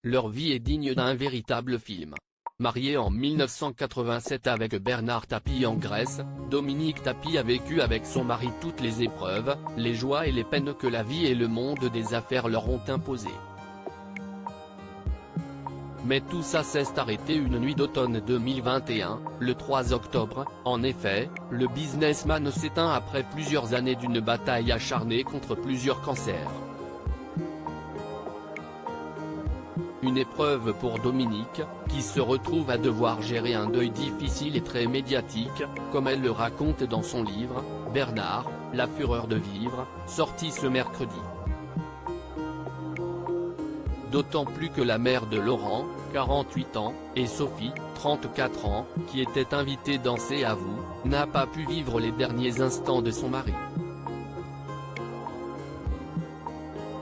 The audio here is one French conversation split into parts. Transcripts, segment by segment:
Leur vie est digne d'un véritable film. Mariée en 1987 avec Bernard Tapie en Grèce, Dominique Tapie a vécu avec son mari toutes les épreuves, les joies et les peines que la vie et le monde des affaires leur ont imposées. Mais tout ça s'est arrêté une nuit d'automne 2021, le 3 octobre, en effet, le businessman s'éteint après plusieurs années d'une bataille acharnée contre plusieurs cancers. Une épreuve pour Dominique, qui se retrouve à devoir gérer un deuil difficile et très médiatique, comme elle le raconte dans son livre, Bernard, la fureur de vivre, sorti ce mercredi. D'autant plus que la mère de Laurent, 48 ans, et Sophie, 34 ans, qui était invitée danser à vous, n'a pas pu vivre les derniers instants de son mari.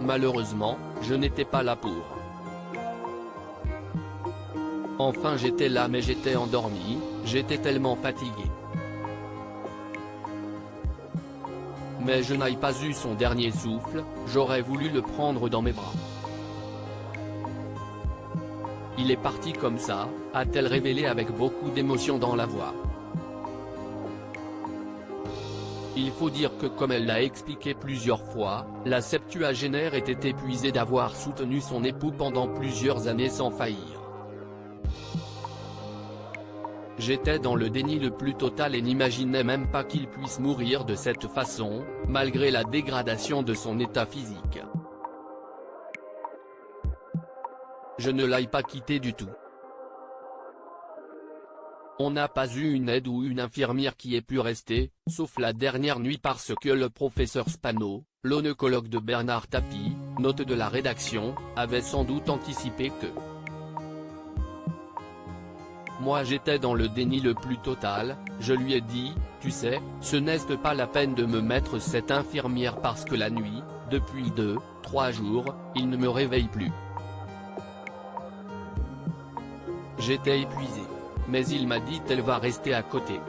Malheureusement, je n'étais pas là pour. Enfin j'étais là mais j'étais endormi, j'étais tellement fatigué. Mais je n'ai pas eu son dernier souffle, j'aurais voulu le prendre dans mes bras. Il est parti comme ça, a-t-elle révélé avec beaucoup d'émotion dans la voix. Il faut dire que comme elle l'a expliqué plusieurs fois, la septuagénaire était épuisée d'avoir soutenu son époux pendant plusieurs années sans faillir. J'étais dans le déni le plus total et n'imaginais même pas qu'il puisse mourir de cette façon, malgré la dégradation de son état physique. Je ne l'ai pas quitté du tout. On n'a pas eu une aide ou une infirmière qui ait pu rester, sauf la dernière nuit parce que le professeur Spano, l'oncologue de Bernard Tapie, note de la rédaction, avait sans doute anticipé que. Moi j'étais dans le déni le plus total, je lui ai dit, tu sais, ce n'est pas la peine de me mettre cette infirmière parce que la nuit, depuis 2-3 jours, il ne me réveille plus. J'étais épuisé. Mais il m'a dit qu'elle va rester à côté.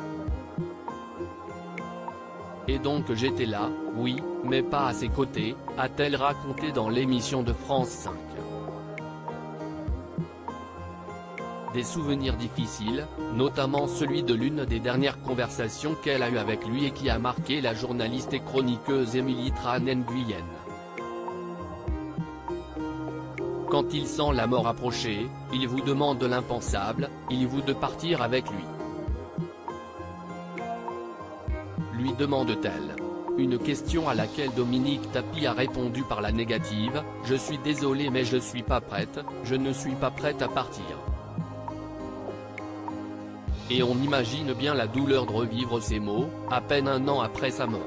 Et donc j'étais là, oui, mais pas à ses côtés, a-t-elle raconté dans l'émission de France 5. Des souvenirs difficiles, notamment celui de l'une des dernières conversations qu'elle a eues avec lui et qui a marqué la journaliste et chroniqueuse Émilie Tran-Nguyen. Quand il sent la mort approcher, il vous demande l'impensable, il vous de partir avec lui. Lui demande-t-elle. Une question à laquelle Dominique Tapie a répondu par la négative, je suis désolée mais je suis pas prête, je ne suis pas prête à partir. Et on imagine bien la douleur de revivre ces mots, à peine un an après sa mort.